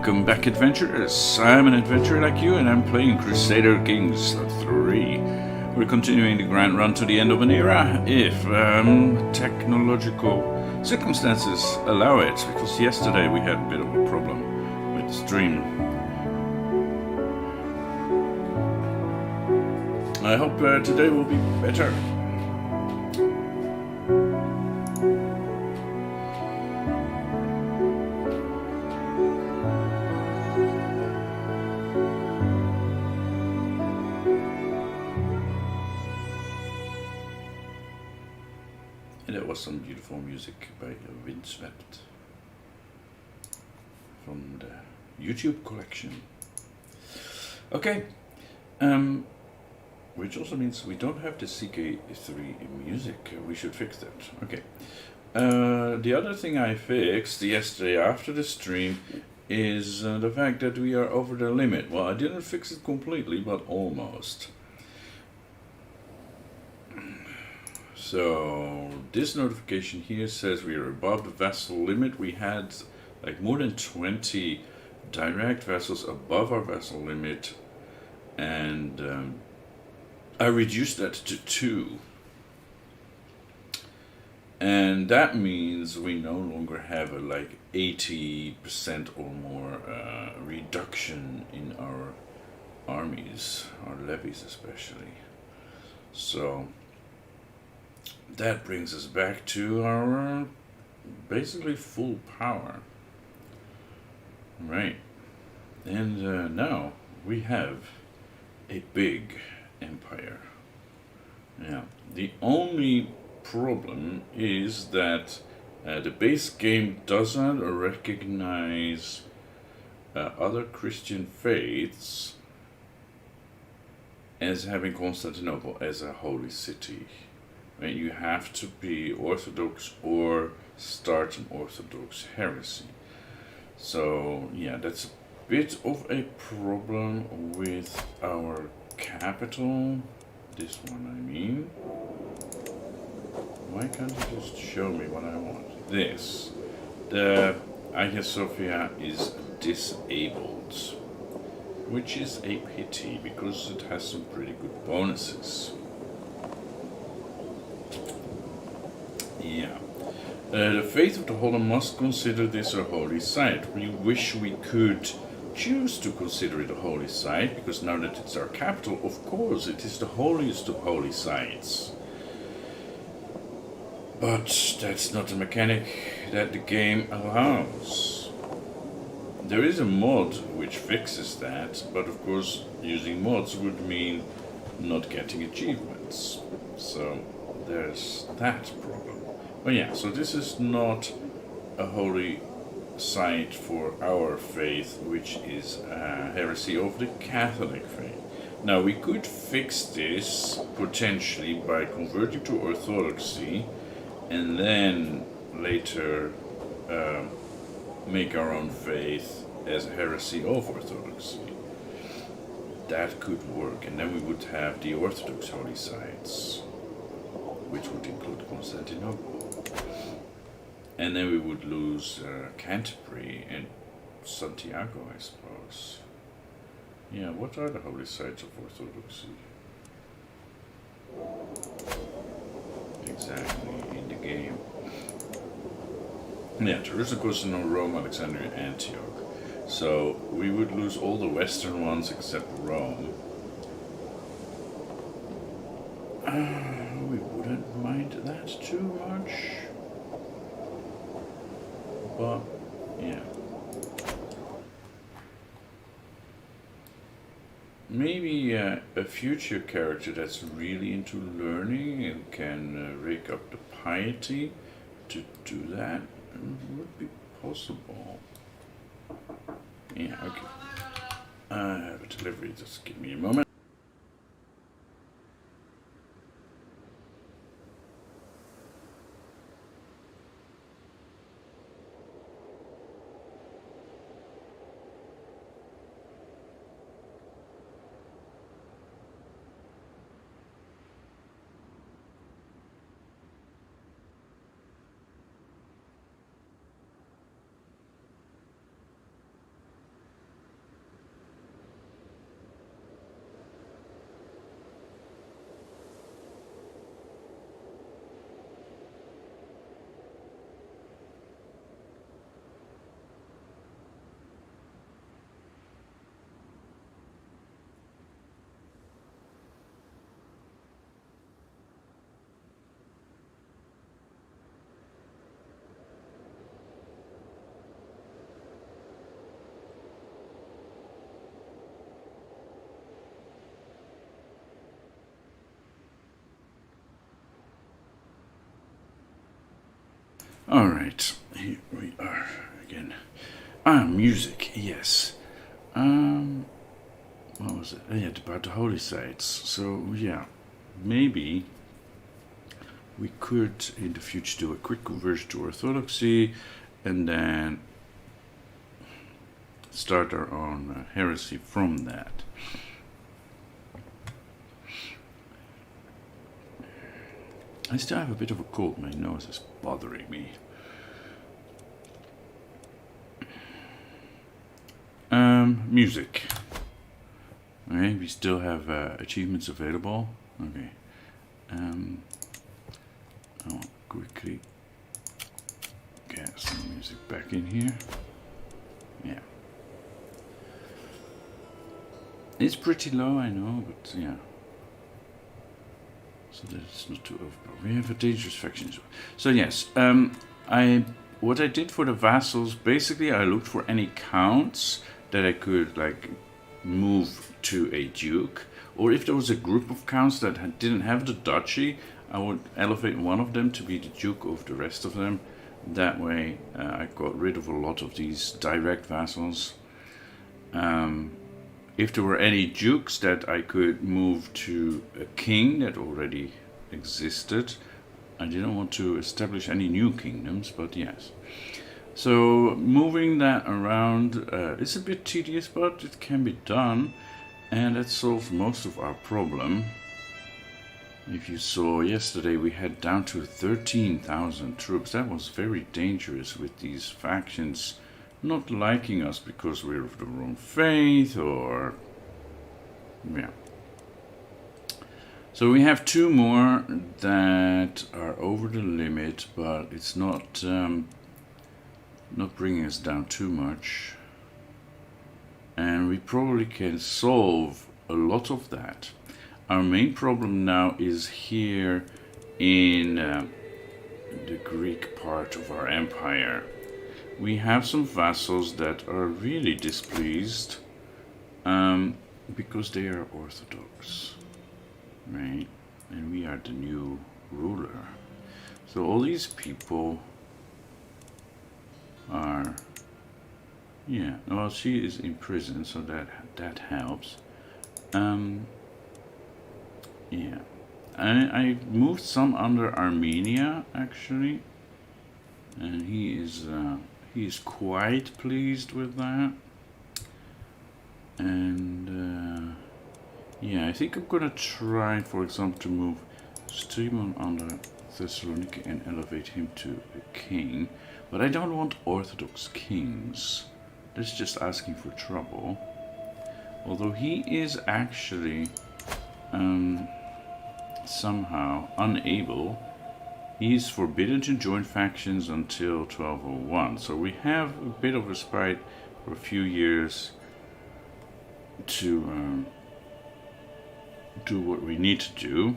Welcome back, adventurers. I'm an adventurer like you, and I'm playing Crusader Kings 3. We're continuing the grand run to the end of an era, if technological circumstances allow it, because yesterday we had a bit of a problem with the stream. I hope today will be better. And that was some beautiful music by Windswept from the YouTube collection. Okay, which also means we don't have the CK3 music. We should fix that. Okay. The other thing I fixed yesterday after the stream is the fact that we are over the limit. Well, I didn't fix it completely, but almost. So this notification here says we are above the vessel limit. We had like more than 20 direct vessels above our vessel limit, and I reduced that to 2. And that means we no longer have a like 80% or more reduction in our armies, our levies especially. So that brings us back to our basically full power. Right. And now we have a big empire. Yeah. The only problem is that the base game doesn't recognize other Christian faiths as having Constantinople as a holy city. Right? You have to be Orthodox or start an Orthodox heresy. So yeah, that's a bit of a problem with our capital. This one, I mean. Why can't you just show me what I want? This. The Hagia Sophia is disabled, which is a pity because it has some pretty good bonuses. Yeah. The faith of the Hollow must consider this a holy site. We wish we could choose to consider it a holy site, because now that it's our capital, of course, it is the holiest of holy sites. But that's not a mechanic that the game allows. There is a mod which fixes that, but of course using mods would mean not getting achievements. So there's that problem. But yeah, so this is not a holy site for our faith, which is a heresy of the Catholic faith. Now we could fix this potentially by converting to Orthodoxy, and then later make our own faith as a heresy of Orthodoxy. That could work, and then we would have the Orthodox holy sites, which would include Constantinople. And then we would lose Canterbury and Santiago, I suppose. Yeah, what are the holy sites of Orthodoxy? Exactly, in the game. Yeah, Jerusalem, Constantinople, Rome, Alexandria, Antioch. So we would lose all the western ones except Rome. We wouldn't mind that too much. But, yeah. Maybe a future character that's really into learning and can rake up the piety to do that would be possible. Yeah, okay. I have a delivery, just give me a moment. Alright, here we are again. Music, yes. What was it? Yeah, about the holy sites. So, yeah, maybe we could in the future do a quick conversion to Orthodoxy and then start our own heresy from that. I still have a bit of a cold. My nose is bothering me. Music. Okay, we still have achievements available. Okay. I'll quickly get some music back in here. Yeah. It's pretty low, I know, but yeah. So that it's not too overpowered. We have a dangerous faction as well. So yes, what I did for the vassals, basically I looked for any counts that I could like move to a duke, or if there was a group of counts that didn't have the duchy, I would elevate one of them to be the duke of the rest of them. That way I got rid of a lot of these direct vassals. If there were any dukes that I could move to a king that already existed, I didn't want to establish any new kingdoms, but yes. So moving that around is a bit tedious, but it can be done, and that solves most of our problem. If you saw yesterday, we had down to 13,000 troops. That was very dangerous with these factions not liking us because we're of the wrong faith, or yeah. So we have two more that are over the limit, but it's not bringing us down too much, and we probably can solve a lot of that. Our main problem now is here in the Greek part of our empire. We have some vassals that are really displeased because they are Orthodox, right? And we are the new ruler. So all these people are, yeah, well, she is in prison, so that helps. Yeah, I moved some under Armenia actually, and he is quite pleased with that. And yeah, I think I'm gonna try, for example, to move Strymon under Thessaloniki and elevate him to a king. But I don't want Orthodox kings. That's just asking for trouble. Although he is actually somehow unable. He's forbidden to join factions until 1201. So we have a bit of a respite for a few years to do what we need to do.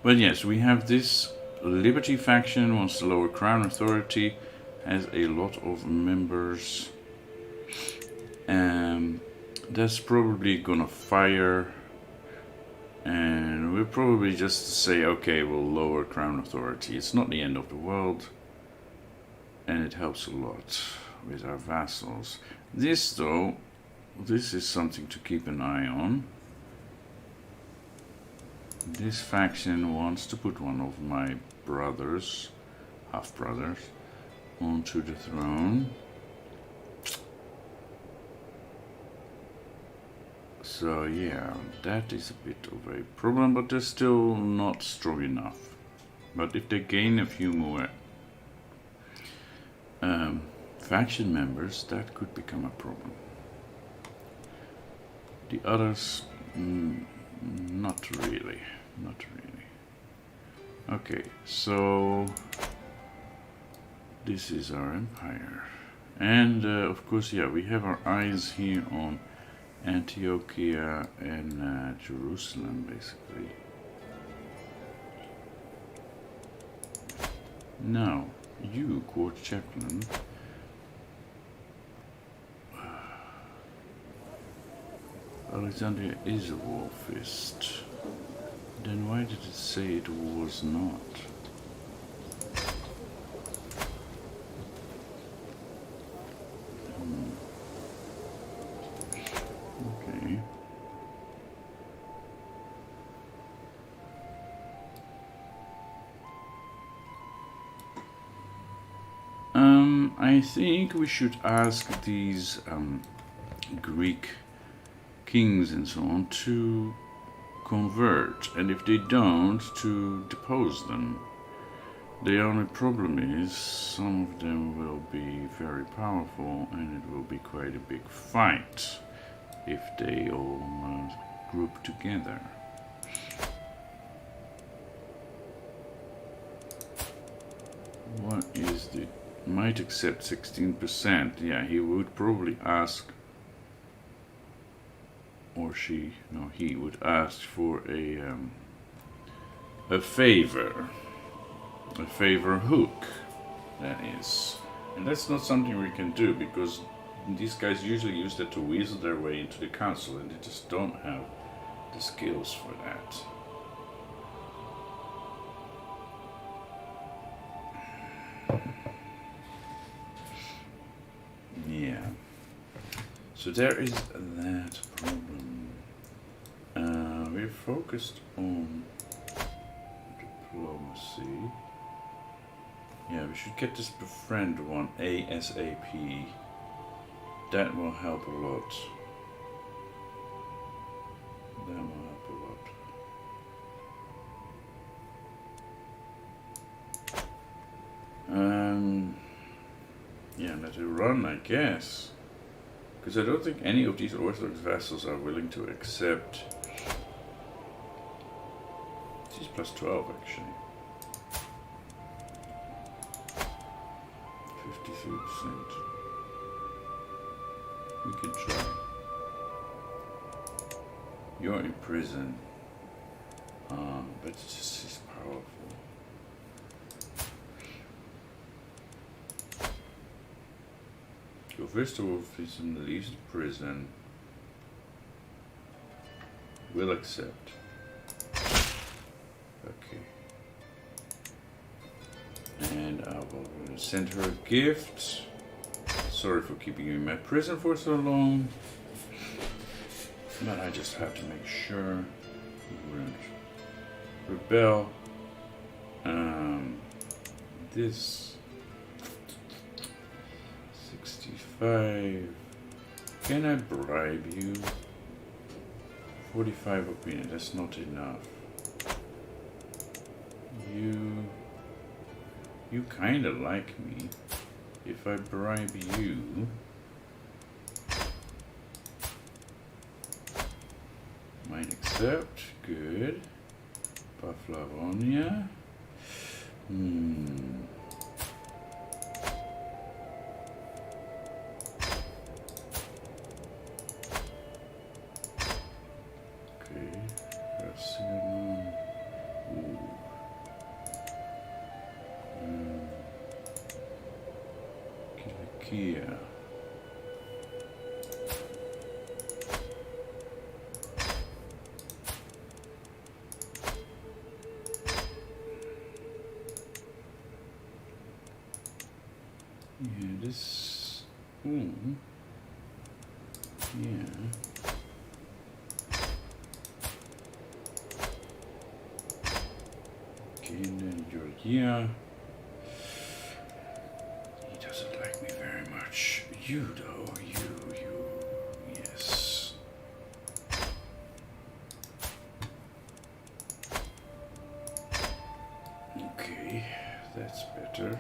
But yes, we have this Liberty faction, wants the lower crown authority, has a lot of members. That's probably gonna fire, and we'll probably just say, okay, we'll lower crown authority. It's not the end of the world, and it helps a lot with our vassals. This though, this is something to keep an eye on. This faction wants to put one of my brothers, half-brothers, onto the throne. So yeah, that is a bit of a problem, but they're still not strong enough. But if they gain a few more faction members, that could become a problem. The others, not really. Okay, so this is our empire. And of course, yeah, we have our eyes here on Antiochia and Jerusalem, basically. Now, you, court chaplain, Alexandria is a war fist. Then why did it say it was not? I think we should ask these Greek kings and so on to convert, and if they don't, to depose them. The only problem is some of them will be very powerful, and it will be quite a big fight if they all group together. What is the... might accept 16%. Yeah, he would probably ask, or she, no, he would ask for a favor hook, that is. And that's not something we can do, because these guys usually use that to weasel their way into the council, and they just don't have the skills for that. Yeah. So there is that problem. We're focused on diplomacy. Yeah, we should get this befriend one ASAP. That will help a lot. That will help a lot. Yeah, let it run, I guess. Because I don't think any of these Orthodox vassals are willing to accept. She's plus 12 actually. 53%. We can try. You're in prison. But it's just she's powerful. So first of all, if he's in the least prison, we'll accept. Okay. And I will send her a gift. Sorry for keeping you in my prison for so long. But I just have to make sure we wouldn't rebel. This 65. Can I bribe you? 45 opinion, that's not enough. You kinda like me. If I bribe you, might accept, good. Paflavonia. Okay, Barcelona. Kilikia. Yeah, this. Yeah. Okay, and then Georgia. He doesn't like me very much. You, though, you, yes. Okay, that's better.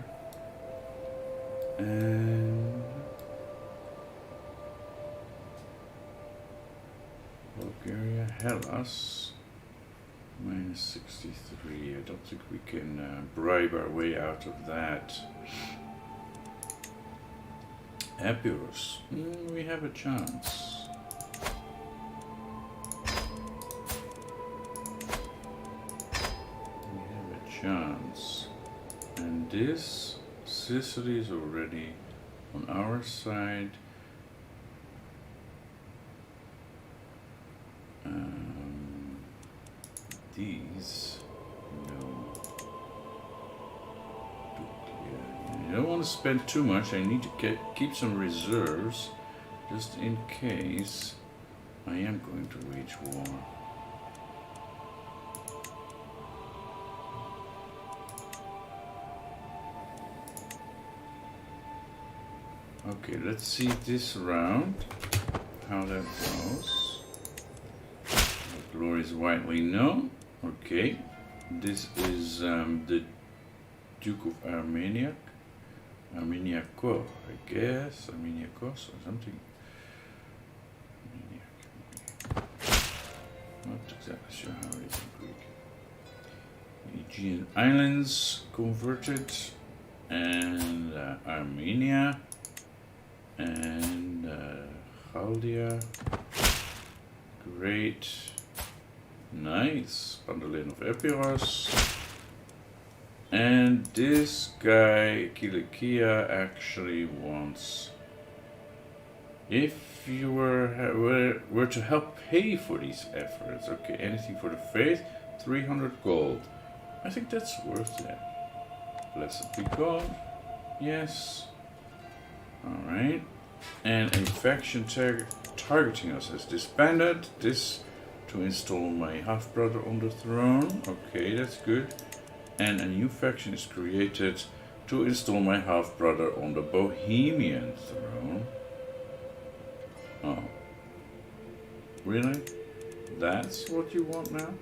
And Bulgaria, Hellas, minus 63. I don't think we can bribe our way out of that. Epirus, we have a chance. We have a chance. And this, Sicily is already on our side. These, no. I don't want to spend too much. I need to keep some reserves, just in case I am going to wage war. Okay, let's see this round, how that goes. Glory is widely known. Okay, this is the Duke of Armagnac. Armagnac, I guess. Armagnac or something. Armagnac. Not exactly sure how it is in Greek. Aegean Islands converted, and Armenia, and Chaldea. Great. Nice. Pandolin of Epiros. And this guy, Kilikia, actually wants, if you were to help pay for these efforts, okay, anything for the faith, 300 gold. I think that's worth it. Blessed be God. Yes. Alright. And a faction targeting us has disbanded. This to install my half-brother on the throne. Okay, that's good. And a new faction is created to install my half-brother on the Bohemian throne. Oh. Really? That's what you want now?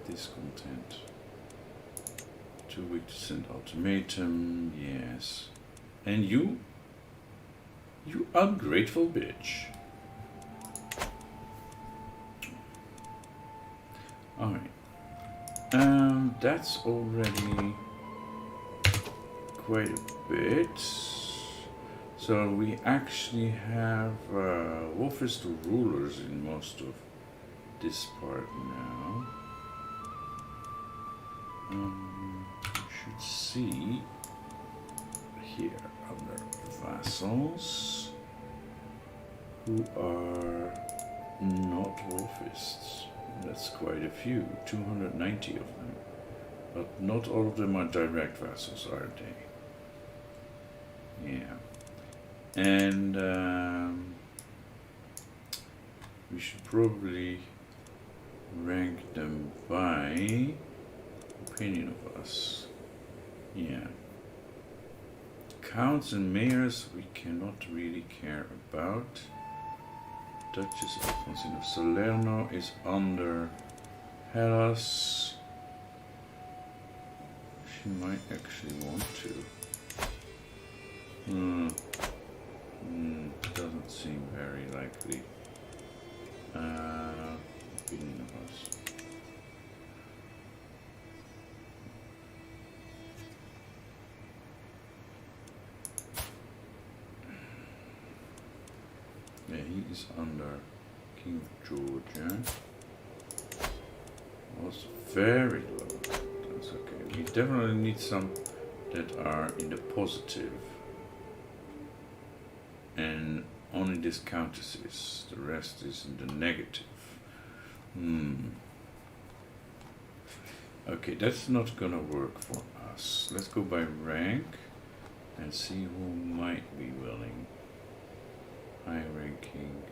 Discontent. Too weak to send ultimatum. Yes. And you? You ungrateful bitch. Alright. That's already quite a bit. So we actually have Wolfist rulers in most of this part now. You should see here under vassals who are not Wolfists. That's quite a few, 290 of them. But not all of them are direct vassals, are they? Yeah. And we should probably rank them by opinion of us. Yeah. Counts and mayors we cannot really care about. Duchess Alphonsine of Salerno is under Hellas. She might actually want to. Doesn't seem very likely. Opinion of us. Yeah, he is under King of Georgia. Was very low. That's okay. We definitely need some that are in the positive. And only this countesses. The rest is in the negative. Okay, that's not gonna work for us. Let's go by rank and see who might be willing. High ranking.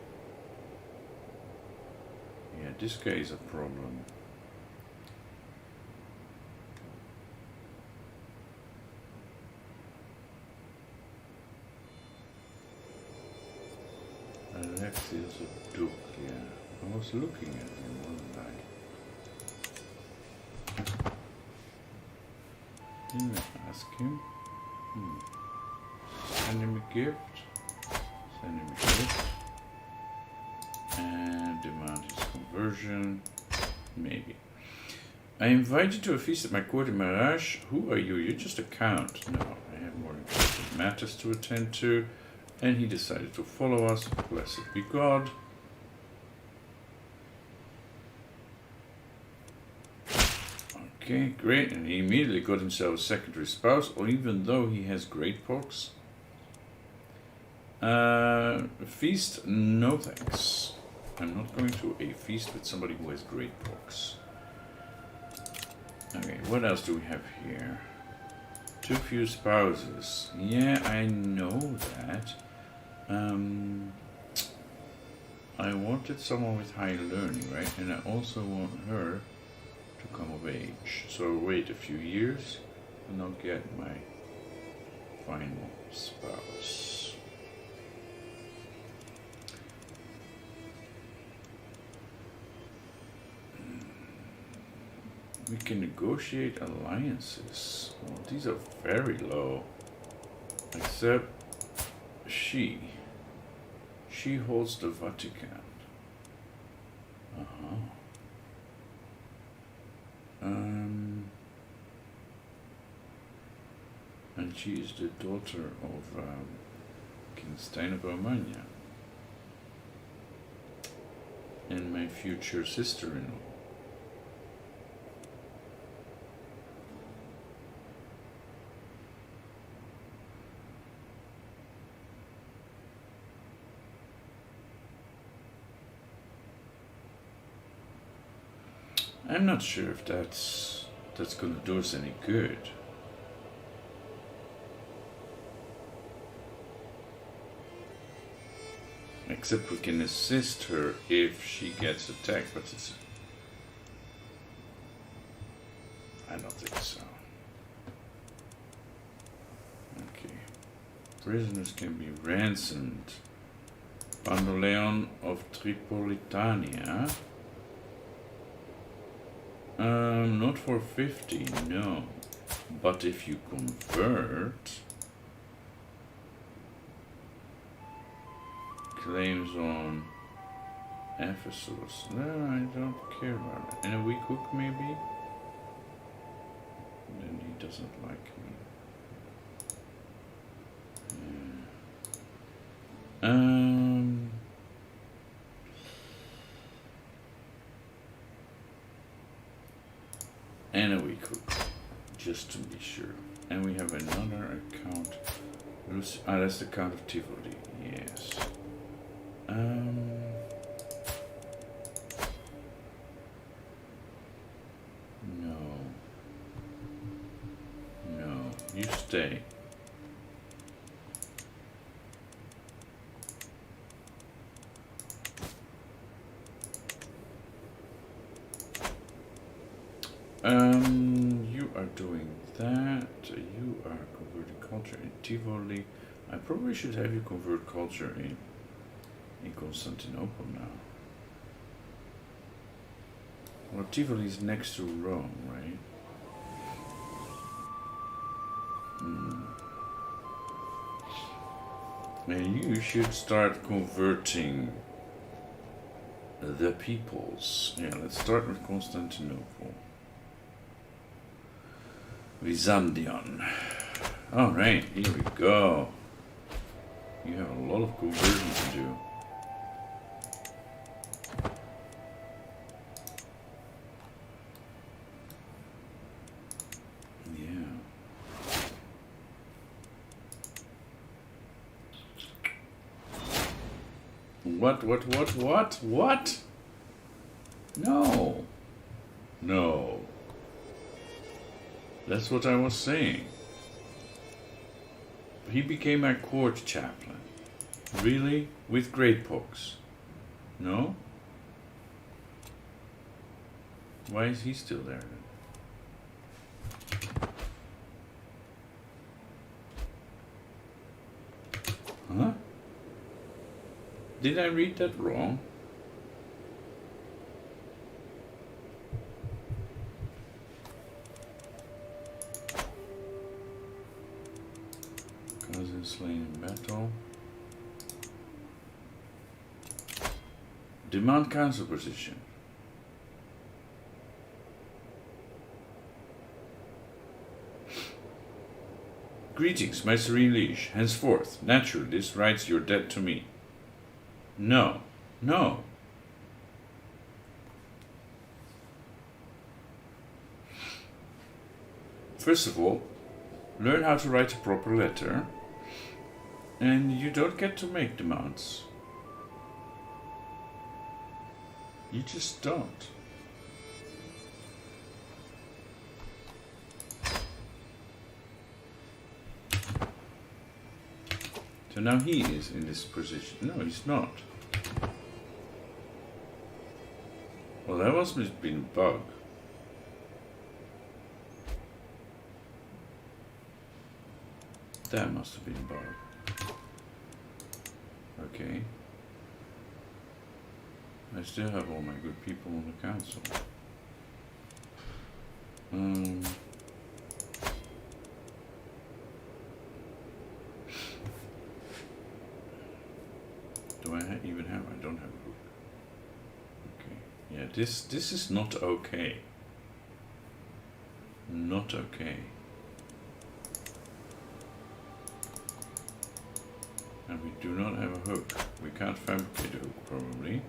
Yeah, this guy is a problem. Alexius a Duke, yeah. I was looking at him, wasn't I? Didn't I ask him? Send him a gift. Send him a gift. And demand his conversion. Maybe. I invite you to a feast at my court in Mirage. Who are you? You're just a count. No, I have more important matters to attend to. And he decided to follow us. Blessed be God. Okay, great. And he immediately got himself a secondary spouse, or even though he has great pox. Feast, no thanks. I'm not going to a feast with somebody who has great pox. Okay, what else do we have here? Too few spouses. Yeah, I know that. I wanted someone with high learning, right? And I also want her to come of age. So I'll wait a few years and I'll get my final spouse. We can negotiate alliances. Well, these are very low. Except she holds the Vatican. And she is the daughter of King Stein of Romagna and my future sister-in-law. I'm not sure if that's gonna do us any good. Except we can assist her if she gets attacked, but it's... I don't think so. Okay. Prisoners can be ransomed. Pandoleon of Tripolitania. Not for 50, no. But if you convert... Claims on Ephesus. No, I don't care about it. And a weak hook, maybe? Then he doesn't like me. And a weak hook, just to be sure. And we have another account. That's the account of Tivoli. Yes. No, you stay. You are doing that. You are converting culture in Tivoli. I probably should have you convert culture in Constantinople now. Well, Tivoli is next to Rome, right? And you should start converting the peoples. Yeah, let's start with Constantinople. Byzantium. Alright, here we go. You have a lot of conversion to do. What? No. No. That's what I was saying. He became my court chaplain. Really? With great pokes? No? Why is he still there then? Huh? Did I read that wrong? Cousin slain in battle. Demand council position. Greetings, my serene liege. Henceforth, naturally, this writes your debt to me. No, no. First of all, learn how to write a proper letter, and you don't get to make demands. You just don't. So now he is in this position. No, he's not. Well, that must have been a bug. That must have been Bob. Okay. I still have all my good people on the council. Do I even have? I don't have a hook. Okay. Yeah, this is not okay. Not okay. And we do not have a hook. We can't fabricate a hook, probably.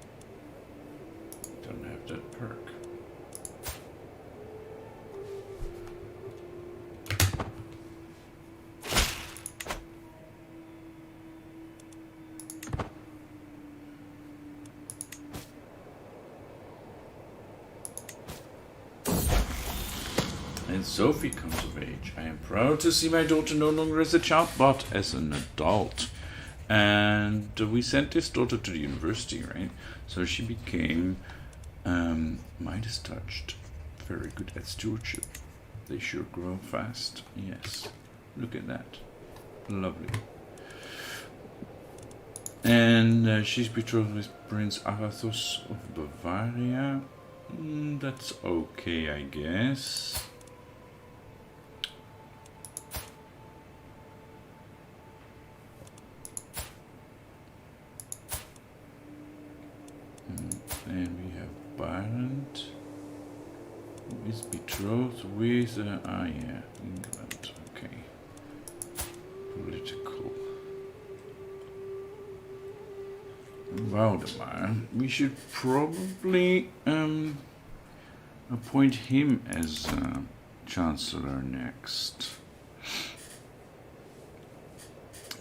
Don't have that perk. And Sophie comes of age. I am proud to see my daughter no longer as a child, but as an adult. And we sent this daughter to the university, right? So she became Midas touched. Very good at stewardship. They sure grow fast. Yes. Look at that. Lovely. And she's betrothed with Prince Agathos of Bavaria. That's okay, I guess. And we have Barent, who is betrothed with, yeah, England, okay. Political. Waldemar, we should probably appoint him as Chancellor next.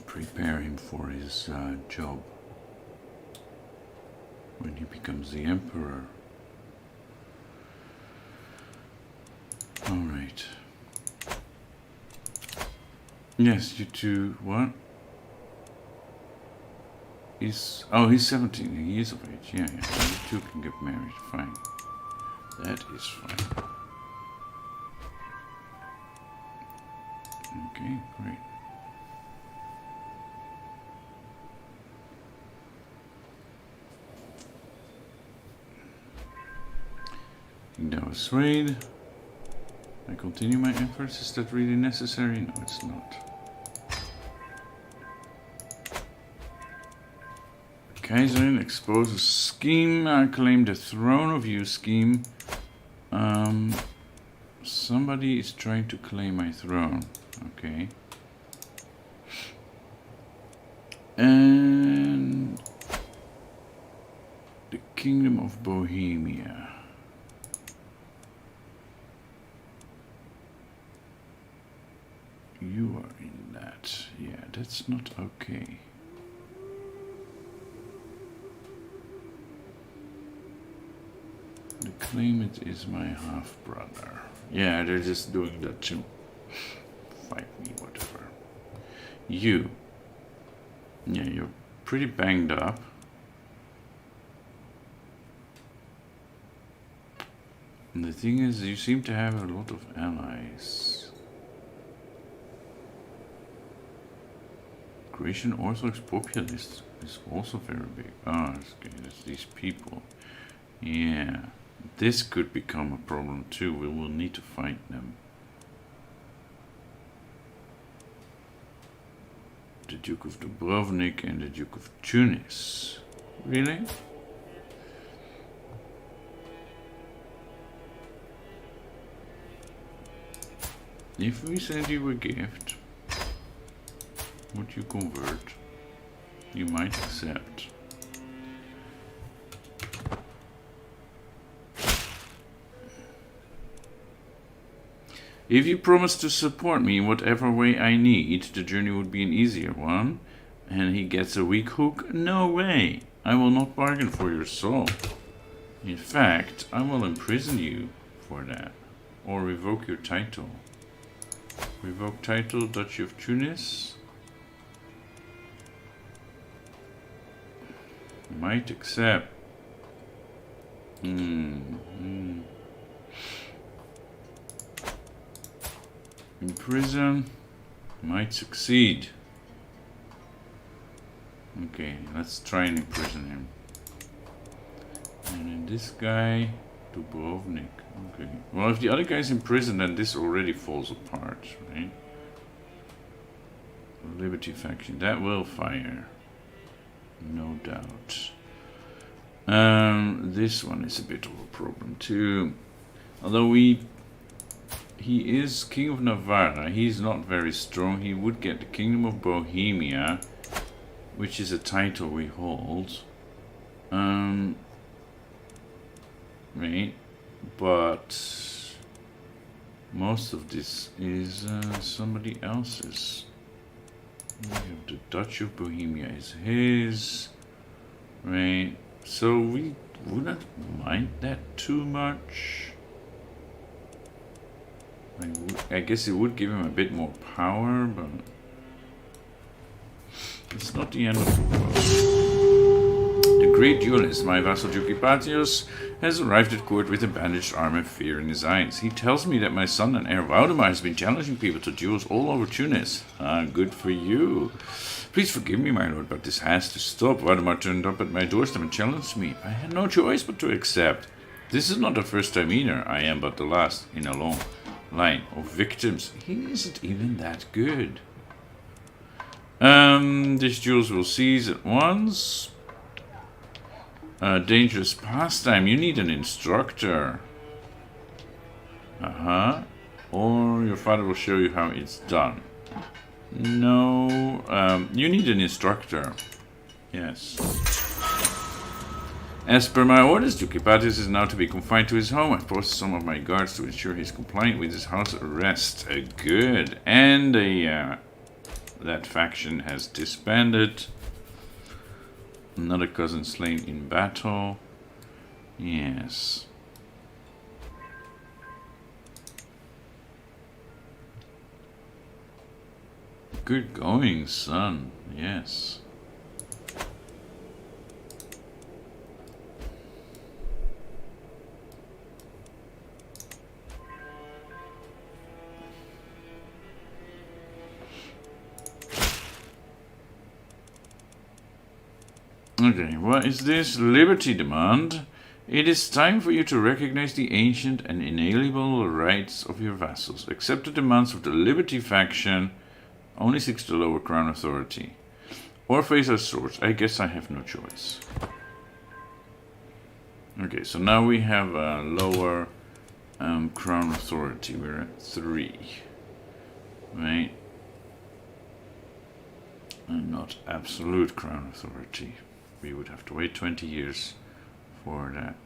Prepare him for his job when he becomes the emperor. All right. Yes, you two. What? He's 17. He is of age. Yeah. You two can get married. Fine. That is fine. Okay, great. That was Swede. I continue my efforts. Is that really necessary? No, it's not. Kaiserin exposes scheme. I claim the throne of you scheme. Somebody is trying to claim my throne. Okay. And the Kingdom of Bohemia. You are in that. Yeah, that's not okay. The claimant is my half-brother. Yeah, they're just doing that to fight me, whatever. You. Yeah, you're pretty banged up. And the thing is, you seem to have a lot of allies. Croatian Orthodox populist is also very big. Ah, okay, that's these people. Yeah, this could become a problem too. We will need to fight them. The Duke of Dubrovnik and the Duke of Tunis. Really? If we send you a gift, would you convert? You might accept. If you promise to support me in whatever way I need, the journey would be an easier one. And he gets a weak hook? No way! I will not bargain for your soul. In fact, I will imprison you for that. Or revoke your title. Revoke title, Duchy of Tunis. Might accept. In prison. Might succeed. Okay, let's try and imprison him. And then this guy, Dubrovnik. Okay. Well, if the other guy's in prison, then this already falls apart, right? Liberty faction, that will fire. No doubt. This one is a bit of a problem too. Although he is King of Navarra, he's not very strong. He would get the Kingdom of Bohemia, which is a title we hold. Right, but most of this is somebody else's. We have the Duchy of Bohemia is his, right? So we wouldn't mind that too much. I guess it would give him a bit more power, but it's not the end of the world. The great duelist, my vassal Duke Epatios, has arrived at court with a bandaged arm and fear in his eyes. He tells me that my son and heir Waldemar has been challenging people to duels all over Tunis. Ah, good for you. Please forgive me, my lord, but this has to stop. Waldemar turned up at my doorstep and challenged me. I had no choice but to accept. This is not the first time either. I am but the last in a long line of victims. He isn't even that good. These duels will cease at once. Dangerous pastime. You need an instructor. Or your father will show you how it's done. No. You need an instructor. Yes. As per my orders, Duke Epatios is now to be confined to his home. I posted some of my guards to ensure he's compliant with his house arrest. Good. And that faction has disbanded. Another cousin slain in battle. Yes. Good going, son. Yes. Okay, what is this? Liberty demand. It is time for you to recognize the ancient and inalienable rights of your vassals. Accept the demands of the Liberty faction. Only seeks the lower crown authority. Or face our swords. I guess I have no choice. Okay, so now we have a lower crown authority. We're at 3. Right? And not absolute crown authority. We would have to wait 20 years for that.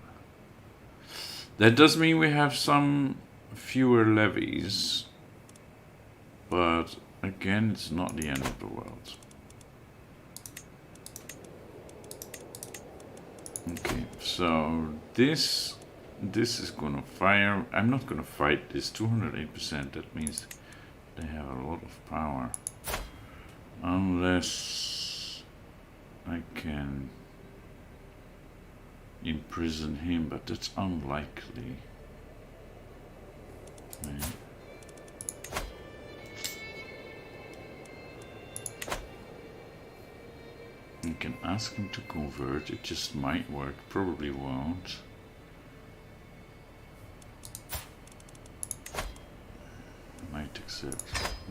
That does mean we have some fewer levies, but again, it's not the end of the world. Okay, so this is gonna fire. I'm not gonna fight this 208%. That means they have a lot of power, unless I can imprison him, but that's unlikely. Right. You can ask him to convert, it just might work, probably won't. Might accept.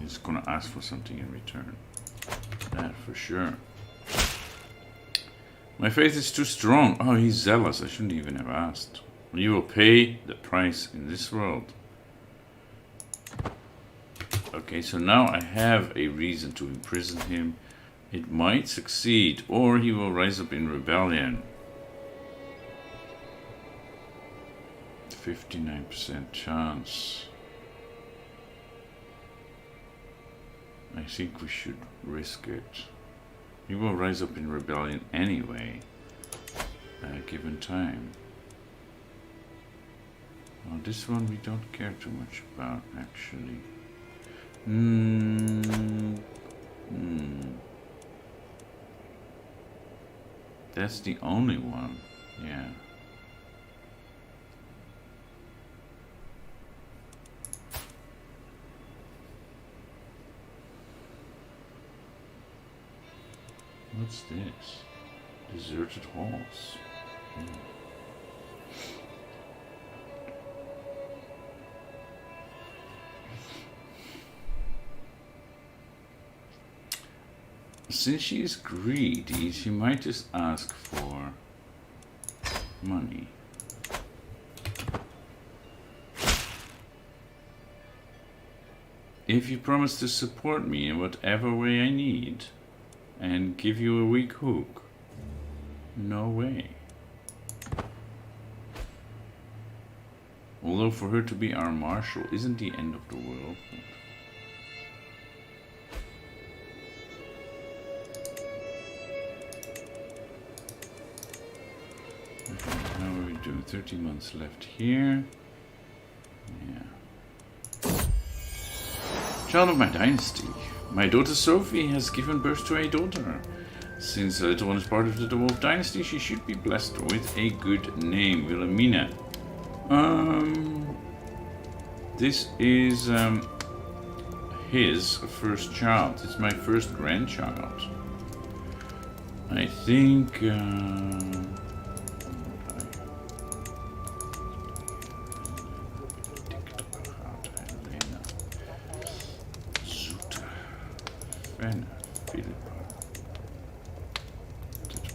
He's gonna ask for something in return. That for sure. My faith is too strong. Oh, he's zealous. I shouldn't even have asked. You will pay the price in this world. Okay, so now I have a reason to imprison him. It might succeed, or he will rise up in rebellion. 59% chance. I think we should risk it. He will rise up in rebellion anyway, given time. Well, this one we don't care too much about, actually. That's the only one, yeah. What's this? Deserted halls. Since she is greedy, she might just ask for money. If you promise to support me in whatever way I need and give you a weak hook, no way. Although for her to be our marshal isn't the end of the world. How are we doing? 30 months left here. Yeah. Child of my dynasty. My daughter Sophie has given birth to a daughter. Since the little one is part of the dwarf dynasty, she should be blessed with a good name, Wilhelmina. This is his first child. It's my first grandchild. I think.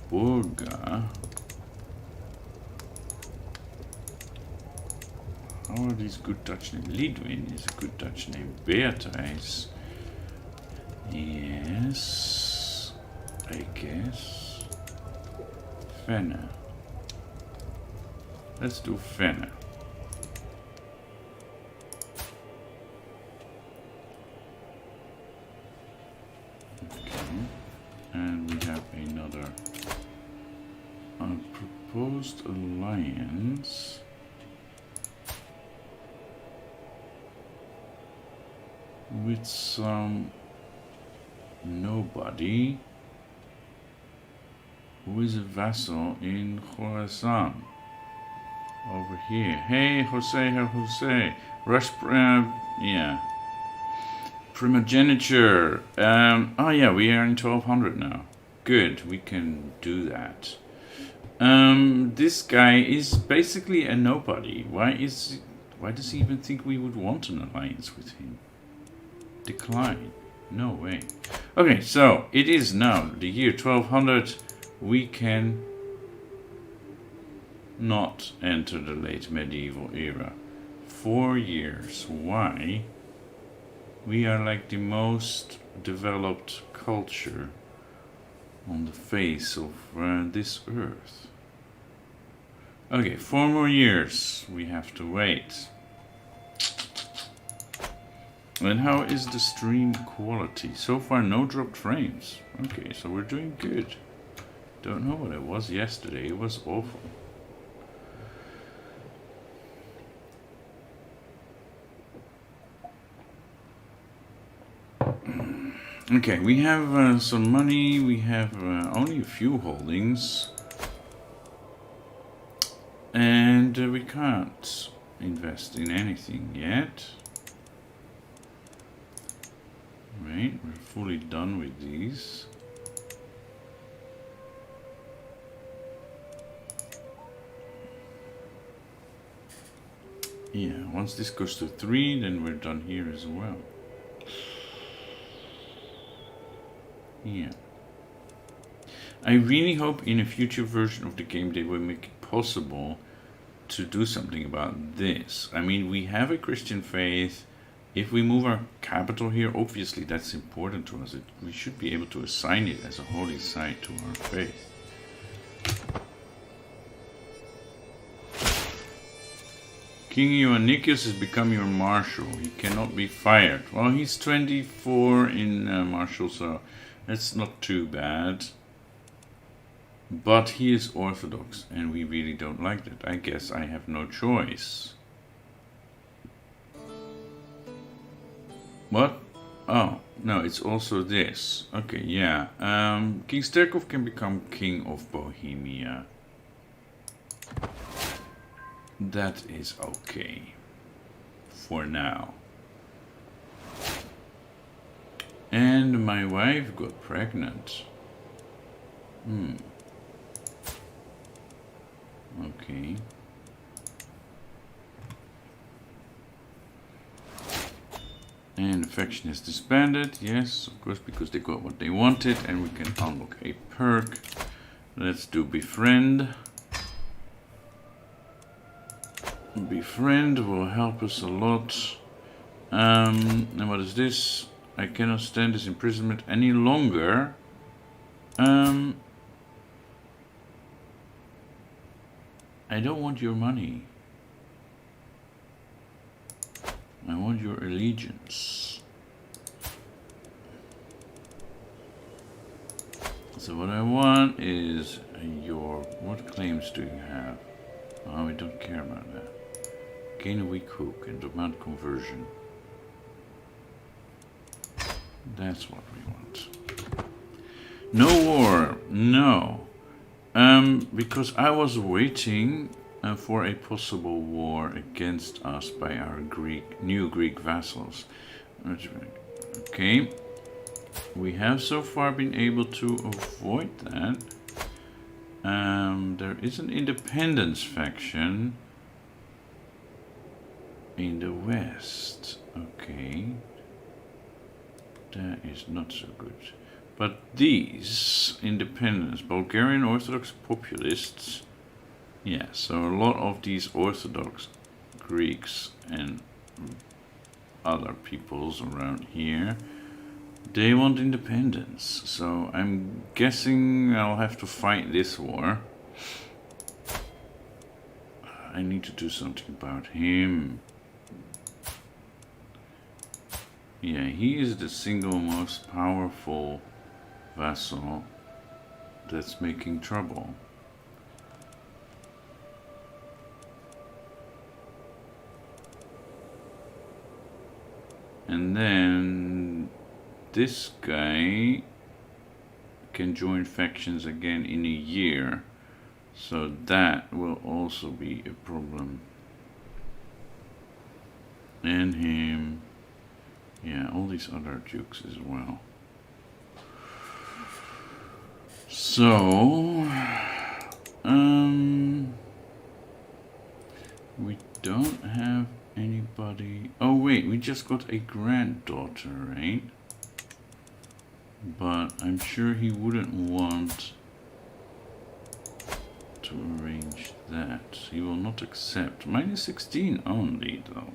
Burga. How are these good Dutch names? Lidwin is a good Dutch name. Beatrice. Yes. I guess. Fenna. Let's do Fenna. And we have another proposed alliance with some nobody who is a vassal in Khorasan. Over here. Hey, Jose. Rush, yeah. Primogeniture. Oh yeah, we are in 1200 now. Good, we can do that. This guy is basically a nobody. Why does he even think we would want an alliance with him? Decline. No way. Okay, so it is now the year 1200. We can not enter the late medieval era. 4 years. Why? We are like the most developed culture on the face of this earth. Okay, 4 more years we have to wait. And how is the stream quality? So far no dropped frames. Okay, so we're doing good. Don't know what it was yesterday, it was awful. Okay, we have some money, we have only a few holdings. And we can't invest in anything yet. Right, we're fully done with these. Yeah, once this goes to 3, then we're done here as well. Yeah. I really hope in a future version of the game they will make it possible to do something about this. I mean, we have a Christian faith. If we move our capital here, obviously that's important to us. We should be able to assign it as a holy site to our faith. King Ioannikius has become your marshal. He cannot be fired. Well, he's 24 in marshal, so that's not too bad. But he is Orthodox, and we really don't like that. I guess I have no choice. What? Oh, no, it's also this. Okay, yeah. King Sterkov can become King of Bohemia. That is okay. For now. And my wife got pregnant. Okay. And the faction is disbanded, yes, of course, because they got what they wanted, and we can unlock a perk. Let's do befriend. Befriend will help us a lot. And what is this? I cannot stand this imprisonment any longer. I don't want your money. I want your allegiance. So what I want is your... What claims do you have? Oh, we don't care about that. Gain a weak hook and demand conversion. That's what we want. No war. No. Because I was waiting for a possible war against us by our new Greek vassals. Okay. We have so far been able to avoid that. There is an independence faction in the west. Okay. That is not so good. But these independents, Bulgarian Orthodox populists, yeah, so a lot of these Orthodox Greeks and other peoples around here, they want independence. So I'm guessing I'll have to fight this war. I need to do something about him. Yeah, he is the single most powerful vassal that's making trouble. And then this guy can join factions again in a year, so that will also be a problem. And him. Yeah, all these other dukes as well. So, we don't have anybody. Oh wait, we just got a granddaughter, right? But I'm sure he wouldn't want to arrange that. He will not accept. Minus 16 only, though.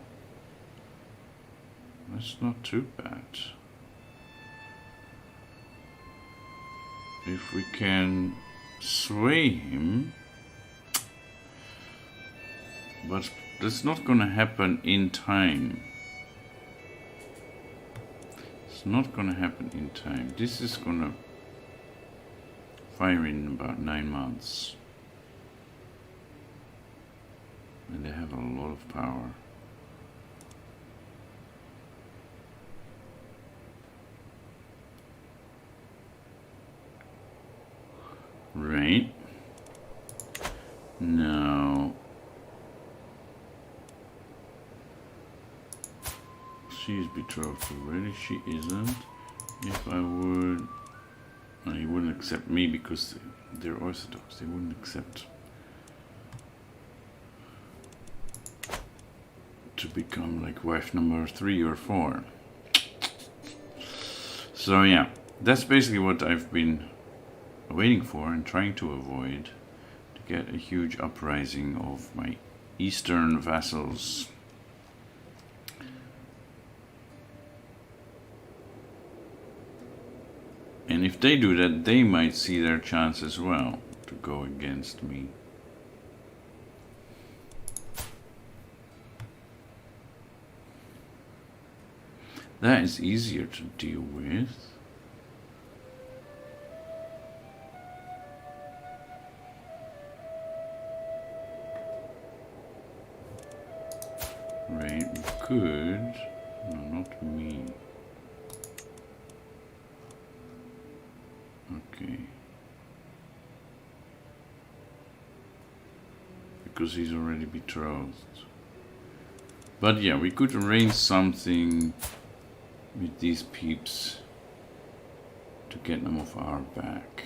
That's not too bad. If we can sway him, but that's not gonna happen in time. It's not gonna happen in time. This is gonna fire in about 9 months. And they have a lot of power. Right. Now, she's betrothed already. She isn't. If I would, he wouldn't accept me because they're Orthodox. They wouldn't accept to become like wife number 3 or 4. So yeah, that's basically what I've been waiting for and trying to avoid, to get a huge uprising of my eastern vassals. And if they do that, they might see their chance as well to go against me. That is easier to deal with. Right, we could. No, not me. Okay. Because he's already betrothed. But yeah, we could arrange something with these peeps to get them off our back.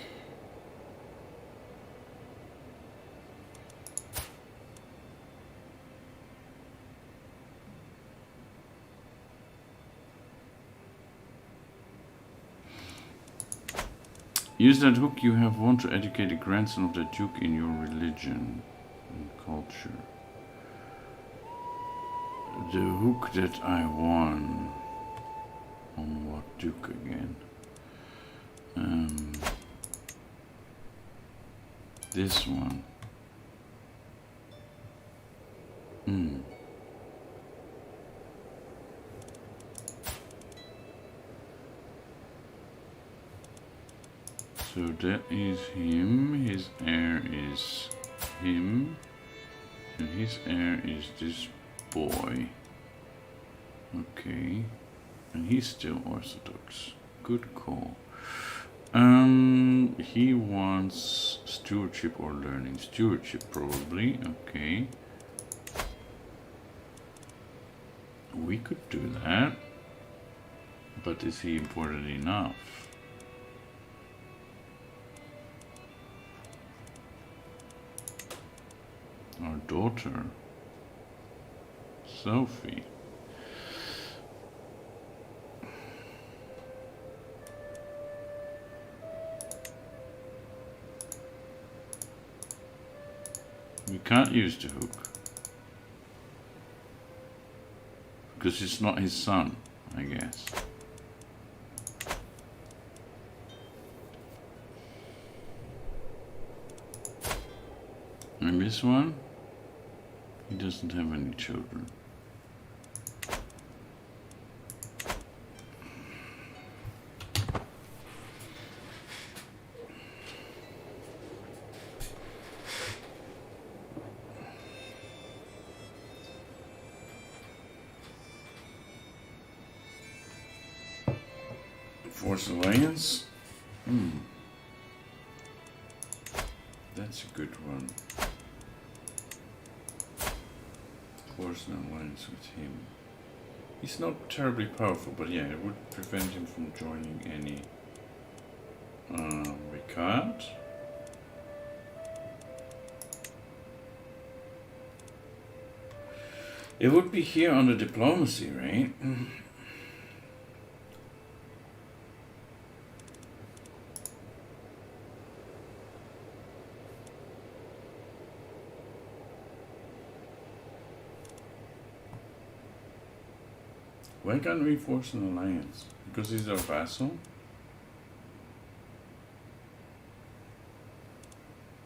Use that hook you have won to educate the grandson of the Duke in your religion and culture. The hook that I won. On what Duke again? This one. So that is him, his heir is him, and his heir is this boy. Okay, and he's still Orthodox. Good call. He wants stewardship or learning. Stewardship probably, okay. We could do that, but is he important enough? Our daughter, Sophie. We can't use the hook because it's not his son, I guess. And this one, he doesn't have any children. Force Alliance. That's a good one. Force an alliance with him. He's not terribly powerful, but yeah, it would prevent him from joining any. We can't. It would be here under diplomacy, right? Why can't we force an alliance? Because he's our vassal?